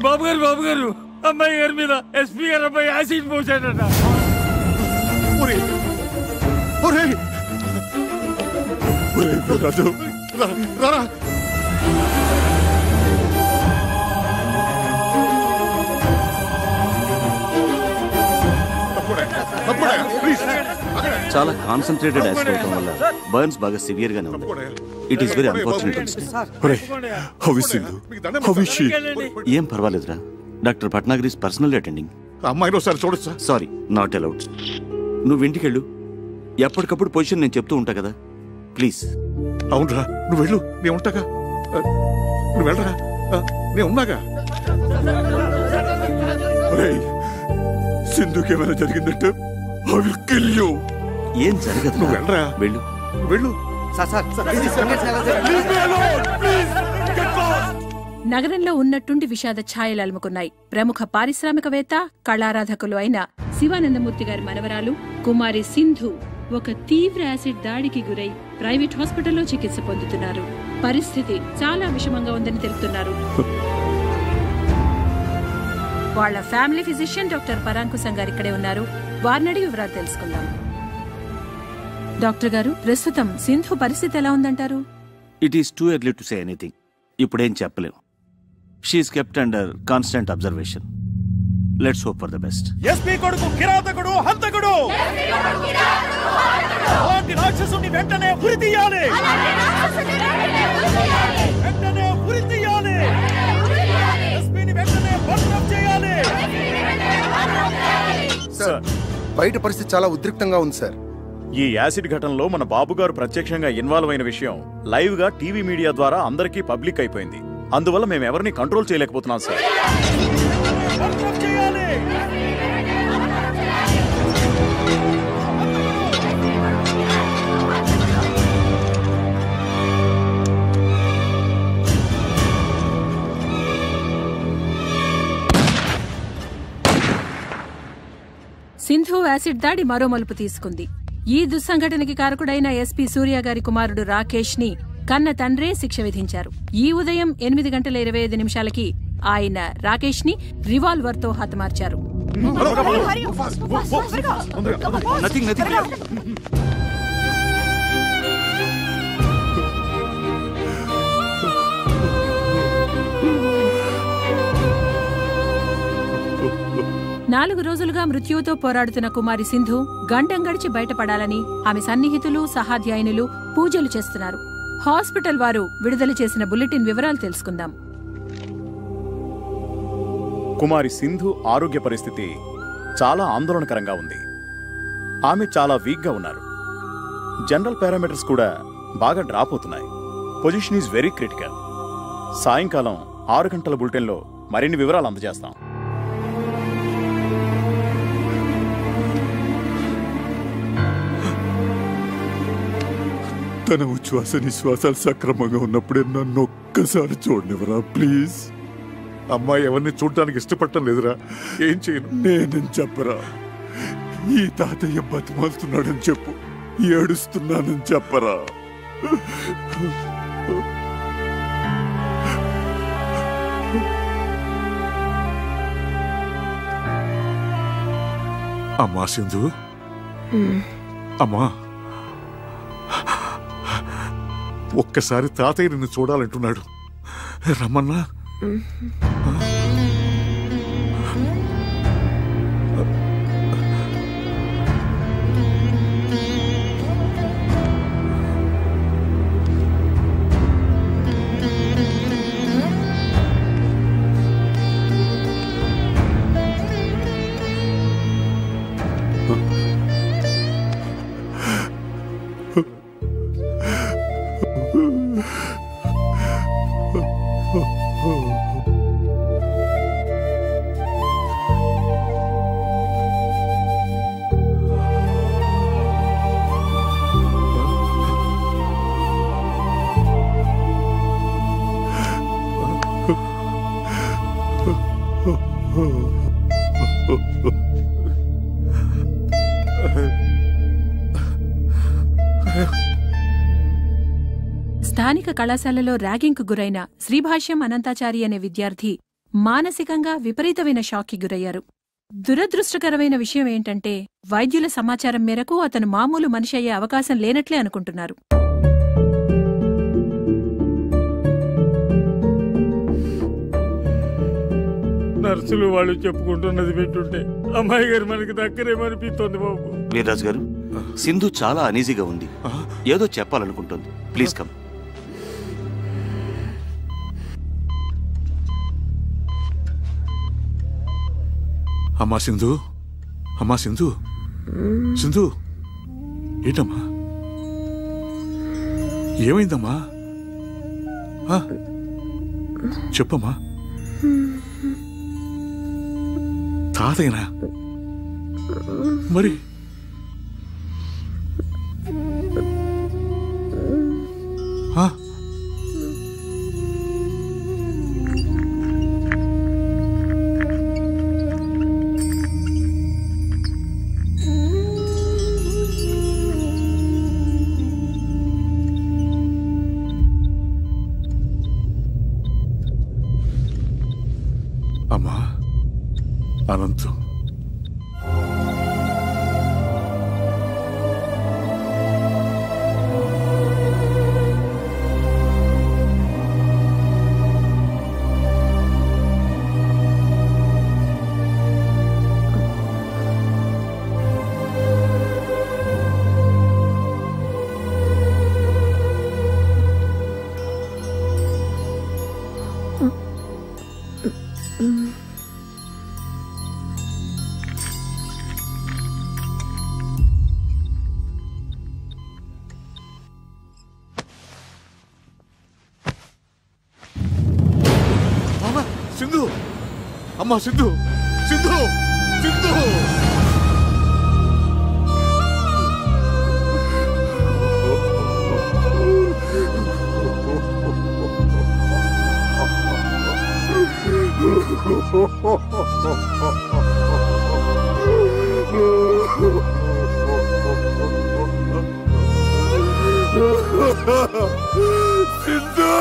బాబు గారు అమ్మాయి గారి మీద ఎస్పీ గారు అబ్బాయి యాసిడ్ పోసాడట. చాలా కాన్సన్ట్రేటెడ్ యాసిడ్ అవటం వల్ల బర్న్స్ బాగా సివియర్ గానే ఉంది. It is very unfortunate. ఏం పర్వాలేదురా, doctor Bhatnagar is personal attending. అమ్మాయిని ఒకసారి చూడొచ్చా? Sorry, not allowed. నువ్వు ఇంటికెళ్ళు, ఎప్పటికప్పుడు పొజిషన్ నేను చెప్తూ ఉంటా కదా, ప్లీజ్. అవునరా, నువ్వు వెళ్ళు, నేను ఉంటాగా. నువ్వు వెళ్ళరా, నేను ఉన్నాగా. సింధుకి ఏమైనా జరిగిందంటే I will kill you. ఏం జరగదు, నువ్వు వెళ్ళరా, వెళ్ళు వెళ్ళు. నగరంలో ఉన్నట్టుండి విషాద ఛాయలు అలుముకున్నాయి. ప్రముఖ పారిశ్రామికవేత్త, కళారాధకులు అయిన శివానందమూర్తి గారి మనవరాలు కుమారి సింధు ఒక తీవ్ర యాసిడ్ దాడికి గురై ప్రైవేట్ హాస్పిటల్లో చికిత్స పొందుతున్నారు. పరిస్థితి చాలా విషమంగా ఉందని తెలుపుతున్నారు. వాళ్ల ఫ్యామిలీ ఫిజిషియన్ డాక్టర్ పరాంకుశం గారు ఇక్కడే ఉన్నారు. వారిని అడిగి వివరాలు తెలుసుకుందాం. డాక్టర్ గారు, ప్రస్తుతం సింధు పరిస్థితి ఎలా ఉందంటారు? It is too early to say anything. ఇప్పుడేం చెప్పలేం. She is kept under constant observation. Let's hope for the best. SP కొడుకు కిరాతకుడు, హంతకుడు, అలాంటి రాక్షసుని వెంటనే ఉరి తీయాలి. వెంటనే ఉరి తీయాలి. ఎస్పీని వెంటనే బర్తరఫ్ చేయాలి. సార్, బయట పరిస్థితి చాలా ఉద్రిక్తంగా ఉంది సార్. ఈ యాసిడ్ ఘటనలో మన బాబు గారు ప్రత్యక్షంగా ఇన్వాల్వ్ అయిన విషయం లైవ్ గా టీవీ మీడియా ద్వారా అందరికీ పబ్లిక్ అయిపోయింది. అందువల్ల మేము ఎవరిని కంట్రోల్ చేయలేకపోతున్నాం సార్. సింధు యాసిడ్ దాడి మరో మలుపు తీసుకుంది. ఈ దుస్సంఘటనకి కారకుడైన ఎస్పీ సూర్య గారి కుమారుడు రాకేష్ ని కన్న తండ్రే శిక్ష విధించారు. ఈ ఉదయం 8:25 ఆయన రాకేష్ ని రివాల్వర్ తో హతమార్చారు. నాలుగు రోజులుగా మృత్యువుతో పోరాడుతున్న కుమారి సింధు గండం గడిచి బయటపడాలని ఆమె సన్నిహితులు, సహాధ్యాయునులు పూజలు చేస్తున్నారు. హాస్పిటల్ వారు విడుదల చేసిన బులెటిన్ వివరాలు తెలుసుకుందాం. కుమారి సింధు ఆరోగ్య పరిస్థితి చాలా ఆందోళనకరంగా ఉంది. ఆమె చాలా వీక్ గా ఉన్నారు. జనరల్ పారామీటర్స్ కూడా బాగా డ్రాప్ అవుతున్నాయి. Position is very critical. సాయంకాలం 6 గంటల బులెటిన్లో మరిన్ని వివరాలు అందజేస్తాం. తన ఉచ్ఛ్వాస నిశ్వాసాలు సక్రమంగా ఉన్నప్పుడే నన్ను ఒక్కసారి చూడనివరా ప్లీజ్. అమ్మాయి ఎవరిని చూడటానికి ఇష్టపడటం లేదురా. ఏం చేయను? నేనని చెప్పరా. ఈ తాతయ్య బతిమాలుతున్నాడని చెప్పు. ఏడుస్తున్నానని చెప్పరా. అమ్మా సింధు, అమ్మా, ఒక్కసారి తాతయ్య నిన్ను చూడాలంటున్నాడు. రమ్మన్నా. స్థానిక కళాశాలలో ర్యాగింగ్కు గురైన శ్రీభాష్యం అనంతాచారి అనే విద్యార్థి మానసికంగా విపరీతమైన షాక్కి గురయ్యారు. దురదృష్టకరమైన విషయం ఏంటంటే వైద్యుల సమాచారం మేరకు అతను మామూలు మనిషి అయ్యే అవకాశం లేనట్లే అనుకుంటున్నారు. నర్సులు వాళ్ళు చెప్పుకుంటున్నది వింటుంటే అమ్మాయి గారు మనకి దగ్గరేమనిపిస్తోంది బాబు. వీర్రాజు గారు, సింధు చాలా అనీజీగా ఉంది, ఏదో చెప్పాలనుకుంటుంది. Please come. అమ్మా సింధు, అమ్మా సింధు, సింధు ఏంటమ్మా, ఏమైందమ్మా? చెప్పమ్మా. తాతయ్యనా? మరి అమ్మా అనంతం, సింధు, అమ్మా సింధు, సింధు, సింధు. సింధు.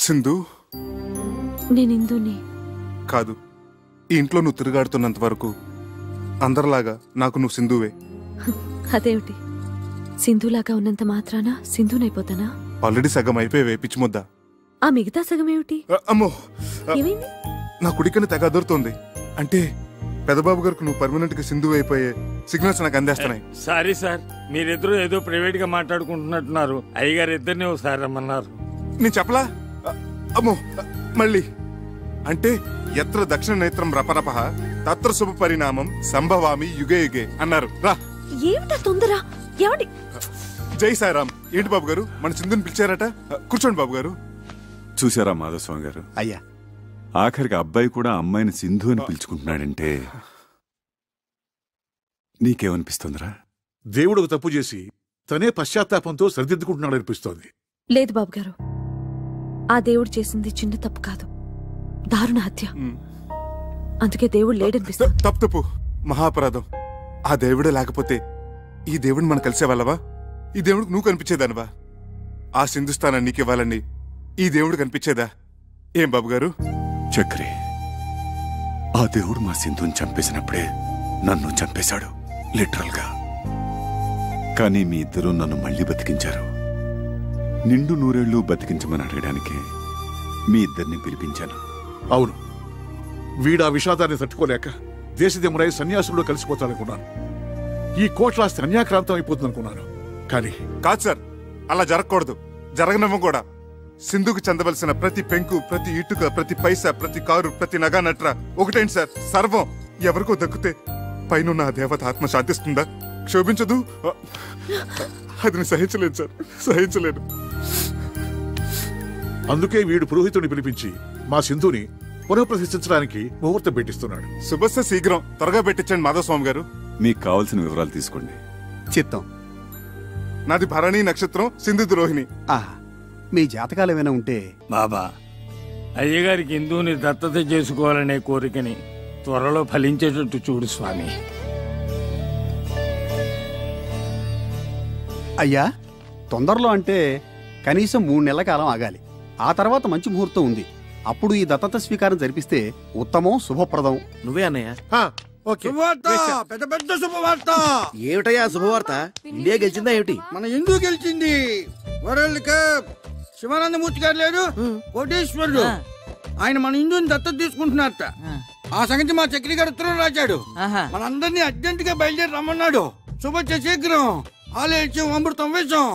సింధు, నేను ఇందుని కాదు, ఈ ఇంట్లో నువ్వు తిరుగాడుతున్నంత వరకు అందరిలాగా నాకు నువ్వు సింధువే. అదేమిటి, సింధులాగా ఉన్నంత మాత్రాన సింధునైపోతానా? ఆల్రెడీ సగం అయిపోయావే పిచ్చిముద్ద. ఆ మిగతా సగం ఏమిటి? అమ్మో, ఏమైంది? నా కుడికని తెగ అదురుతోంది. అంటే పెదబాబు గారికి నువ్వు పర్మనెంట్ గా సింధు అయిపోయే సిగ్నల్స్ నాకు అందేస్తున్నాయి. సారీ సార్, మీరిద్దరూ ఏదో ప్రైవేట్ గా మాట్లాడుకుంటున్నట్టున్నారు. అయ్యగారు ఇద్దరిని ఒకసారి రమ్మన్నారు. నేను చెప్పలా? అమ్మో, మళ్ళీ అంటే ఎత్ర దక్షిణ నేత్రం రపరప తత్ర శుభ పరిణామం సంభవామి యుగే యుగే అన్నారు. రా ఏమిటా తొందర? ఏమండి? జై సాయిరామ్. ఏంటి బాబు గారు, మన సింధుని పిలిచారట? కూర్చోండి బాబు గారు. చూసారా మాధవస్వామి గారు, అయ్యా ఆఖరికి అబ్బాయి కూడా అమ్మాయిని సింధు అని పిలుచుకుంటున్నాడంటే నీకేమనిపిస్తుందిరా? దేవుడు ఒక తప్పు చేసి తనే పశ్చాత్తాపంతో సరిదిద్దుకుంటున్నాడు అనిపిస్తోంది. లేదు బాబు గారు, ఆ దేవుడు చేసింది చిన్న తప్పు కాదు, దారుణ హత్య. అందుకే దేవుడు లేడనిపిస్తుంది. తప్పు, మహాపరాధం. ఆ దేవుడే లేకపోతే ఈ దేవుడిని మనం కలిసేవాళ్ళవా? ఈ దేవుడికి నువ్వు కనిపించేదానివా? ఆ సింధుస్థానాన్ని నీకివ్వాలని ఈ దేవుడు కనిపించేదా? ఏం బాబు గారు? చక్రి, ఆ దేవుడు మా సింధుని చంపేసినప్పుడే నన్ను చంపేశాడు, లిటరల్ గా. కానీ మీ ఇద్దరూ నన్ను మళ్ళీ బతికించారు. నిండు నూరేళ్లు బతికించమని అడగడానికి మీ ఇద్దరిని పిలిపించాను. అవును, వీడా విషాదాన్ని తట్టుకోలేక దేశదిమ్మరై సన్యాసుల్లో కలిసిపోతాడనుకున్నాను. ఈ కోట్లాస్తి అన్యాక్రాంతం అయిపోతుందనుకున్నాను. కానీ కాదు సార్, అలా జరగకూడదు, జరగనివ్వం కూడా. సింధుకు చెందవలసిన ప్రతి పెంకు, ప్రతి ఇటుక, ప్రతి పైసా, ప్రతి కారు, ప్రతి నగా నట్ర ఒకటేంటి సార్, సర్వం ఎవరికో దక్కితే పైన ఆ దేవత ఆత్మ శాంతిస్తుందా? క్షోభించదు. అది నేను సహించలేను సార్, సహించలేను. అందుకే వీడు పురోహితుడిని పిలిపించి మా సింధుని పునఃప్రతిష్ఠించడానికి ముహూర్తం పెట్టిస్తున్నాడు. శుభస్య శీఘ్రం, త్వరగా పెట్టించండి మాధవస్వామి గారు. మీకు కావలసిన వివరాలు తీసుకోండి. చిత్తం. నాది భరణి నక్షత్రం, సింధు ద్రోహిణి. మీ జాతకాలు ఏమైనా ఉంటే? బాబా, అయ్యగారికి హిందువుని దత్తత చేసుకోవాలనే కోరికని త్వరలో ఫలించేటట్టు చూడు స్వామి. అయ్యా, తొందరలో అంటే కనీసం 3 నెలల కాలం ఆగాలి. ఆ తర్వాత మంచి ముహూర్తం ఉంది. అప్పుడు ఈ దత్తత స్వీకారం జరిపిస్తే ఉత్తమం, శుభప్రదం. నువ్వే అన్నయ్య. పెద్ద పెద్ద శుభవార్త. ఏమిటయ్యా శుభవార్త? ఇండియా గెలిచిందా ఏమిటి? మన హిందూ గెలిచింది. World cup. శివానందమూర్తి గారు లేరు, కోటేశ్వరుడు, ఆయన మన హిందూని దత్తత తీసుకుంటున్నారట. ఆ సంగతి మా చక్రి గారు ఉత్తరం రాశాడు. మనందరినీ అర్జెంట్ గా బయలుదేరి రమ్మన్నాడు. శుభ శీఘ్రం. ఆలయం అమృతం వేషం.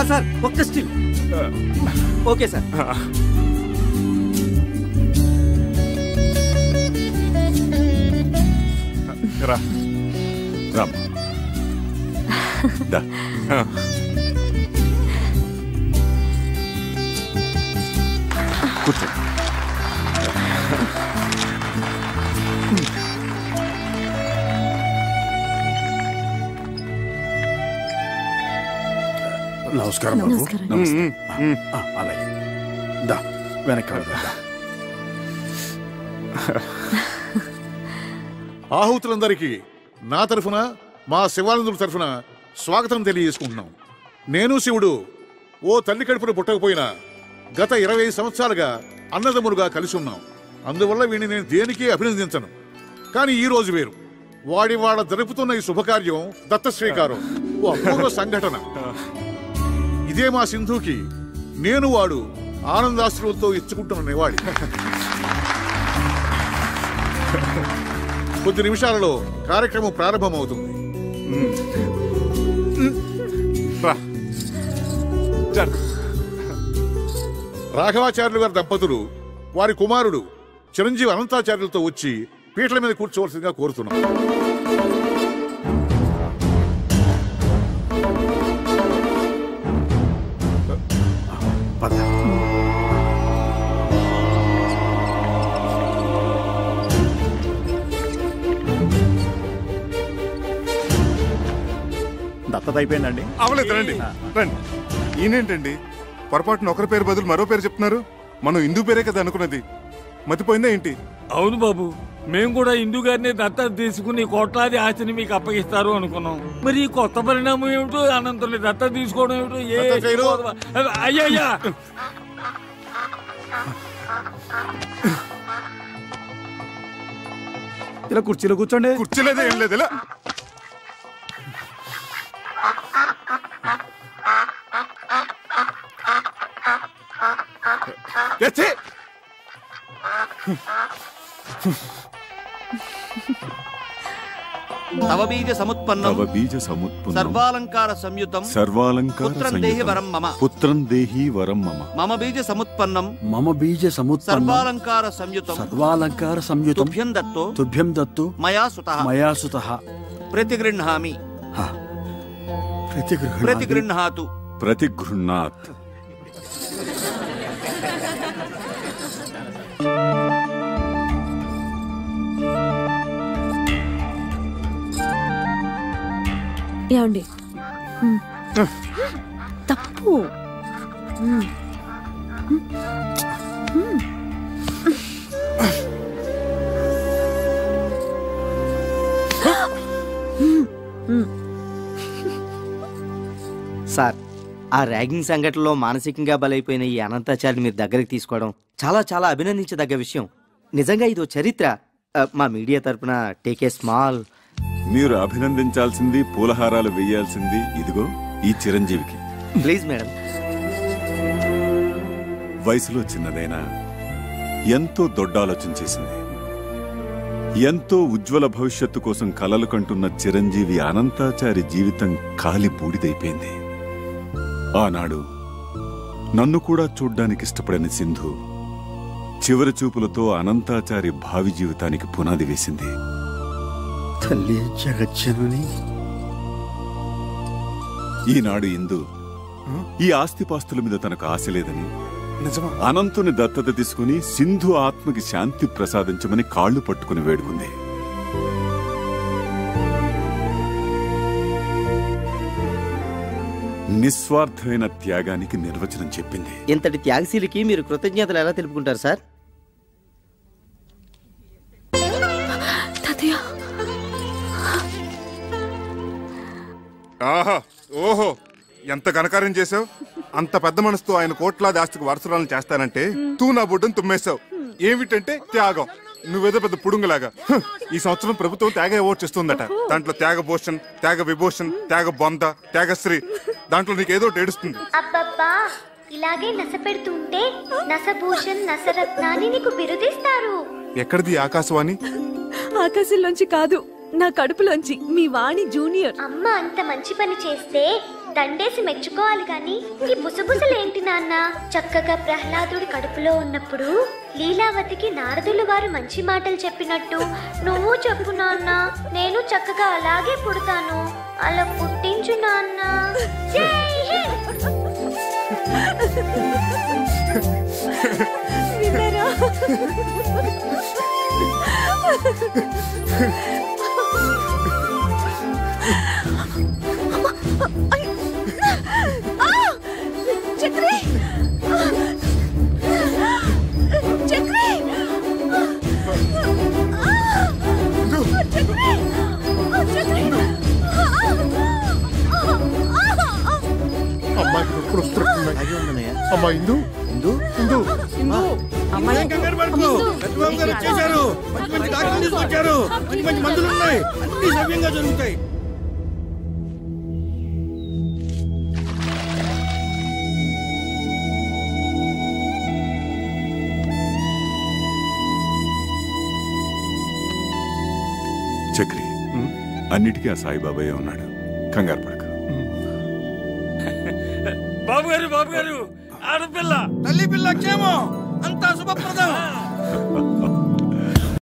సార్ ఒక్క స్టిల్. Okay sir. రామ్ దా. కూర్చో. నమస్కారం బాబు. అలాగే దా, వెనక్కి వెళ్దాం. ఆహుతులందరికీ నా తరఫున, మా శివానందుల తరఫున స్వాగతం తెలియజేసుకుంటున్నాం. నేను శివుడు ఓ తల్లి కడుపును పుట్టకపోయినా గత 20 సంవత్సరాలుగా అన్నదమ్ములుగా కలిసి ఉన్నాం. అందువల్ల వీడిని నేను దేనికి అభినందించను. కానీ ఈ రోజు వేరు. వాడి వాళ్ళ జరుపుతున్న ఈ శుభకార్యం దత్త స్వీకారం ఓ అపూర్వ సంఘటన. ఇదే మా సింధుకి నేను వాడు ఆనందాశ్రులతో ఇచ్చుకుంటున్న నివాళి. కొద్ది నిమిషాలలో కార్యక్రమం ప్రారంభమవుతుంది. రాఘవాచార్యులు గారి దంపతులు వారి కుమారుడు చిరంజీవి అనంతాచార్యులతో వచ్చి పీటల మీద కూర్చోవలసిందిగా కోరుతున్నాం. దత్తత అయిపోయిందండి. అవలేదు, రండి రండి. ఈయనేంటండి పొరపాటున ఒకరి పేరు బదులు మరో పేరు చెప్తున్నారు? మనం హిందూ పేరే కదా అనుకున్నది, మతిపోయిందా ఏంటి? అవును బాబు, మేము కూడా హిందూ గారిని దత్తత తీసుకుని కోట్లాది ఆస్తిని మీకు అప్పగిస్తారు అనుకున్నాం. మరి ఈ కొత్త పరిణామం ఏమిటో, అనంతుని దత్తత తీసుకోవడం ఏమిటో? అయ్యా ఇలా కుర్చీలో కూర్చోండి. కుర్చీలేదే ఏం లేదు. ఇలా తవ బీజ సముత్పన్నం సర్వాలంకార సంయుతం పుత్రం దేహి వరం మమ పుత్రం దేహి వరం మమ మమ బీజ సముత్పన్నం సర్వాలంకార సంయుతం తుభ్యం దత్తో మయా సుతః ప్రతిగృహ్ణామి ప్రతిగృహ్ణాతు ప్రతిగృహ్ణాత్. ఏమండి తప్పు. సార్, ఆ ర్యాగింగ్ సంఘటనలో మానసికంగా బలైపోయిన ఈ అనంతాచారిని మీరు దగ్గరికి తీసుకోవడం చాలా చాలా అభినందించదగ్గ విషయం. నిజంగా ఇదో చరిత్ర. మా మీడియా తరపున టేక్ ఏ స్మాల్. మీరు అభినందించాల్సింది, పూలహారాలు వేయాల్సింది ఇదిగో ఈ చిరంజీవికి. Please madam. వయసులో చిన్నదైనా ఎంతో దొడ్డ ఆలోచన చేసింది. ఎంతో ఉజ్వల భవిష్యత్తు కోసం కలలు కంటున్న చిరంజీవి అనంతాచారి జీవితం కాలి బూడిదైపోయింది. ఆనాడు నన్ను కూడా చూడ్డానికి ఇష్టపడని సింధు చివరి చూపులతో అనంతాచారి భావి జీవితానికి పునాది వేసింది. తల్లి జగజ్జనని. ఈనాడు ఇందు ఈ ఆస్తిపాస్తుల మీద తనకు ఆశ లేదని, అనంతుని దత్తత తీసుకుని సింధు ఆత్మకి శాంతి ప్రసాదించమని కాళ్లు పట్టుకుని వేడుకుంది. నిస్వార్థమైన త్యాగానికి నిర్వచనం చెప్పింది. ఇంతటి త్యాగశీలికి మీరు కృతజ్ఞతలు ఎలా తెలుపుకుంటారు సార్? ఆహా, ఓహో, ఎంత ఘనకార్యం చేసావు. అంత పెద్ద మనసుతో ఆయన కోట్లాది ఆస్తికి వారసురాలను చేస్తానంటే తూ నా బుడ్డను తుమ్మేశావు. ఏమిటంటే త్యాగం. నువ్వేదో పెద్ద పుడుంగులాగా. ఈ సంవత్సరం ప్రభుత్వం త్యాగ అవార్డు చేస్తుందట. దాంట్లో త్యాగ భూషణ్, త్యాగ విభూషణ్, త్యాగ బొంద, త్యాగశ్రీ, దాంట్లో నీకేదో ఏడుస్తుంది. అబ్బబ్బా, ఇలాగే నస పెడుతుంటే నసభూషణ్, నసరత్నాన్ని నీకు బిరుదిస్తారు. ఎక్కడిది ఆకాశవాణి? ఆకాశంలోంచి కాదు, నా కడుపులోంచి. మీ వాణి జూనియర్. అమ్మ అంత మంచి పని చేస్తే దండేసి మెచ్చుకోవాలి గాని ఈ బుసబుసలేంటి నాన్న? చక్కగా ప్రహ్లాదుడి కడుపులో ఉన్నప్పుడు లీలావతికి నారదులు వారు మంచి మాటలు చెప్పినట్టు నువ్వు చెప్పు నాన్న. నేను చక్కగా అలాగే పుడతాను. అలా పుట్టించు నాన్న. జై హింద్. చక్రి, చక్రి, అమ్మాయికి నొప్పులు వస్తున్నాయి. అమ్మా ఇందు, ఇందు, ఇందు, ఇందు. అమ్మాయి కంగారు పడుకో. రఘుబాబు గారు వచ్చేసారు. మంచి మంచి డాక్టర్లు తీసుకొచ్చారు. మంచి మంచి మందులు ఉన్నాయి. అన్ని సవ్యంగా జరుగుతాయి. చక్రి, అన్నిటికీ ఆ సాయిబాబాయే ఉన్నాడు. కంగారు పడక. బాబు గారు, బాబు గారు, ఆడపిల్ల, తల్లి పిల్ల క్షేమం, అంతా శుభప్రదం.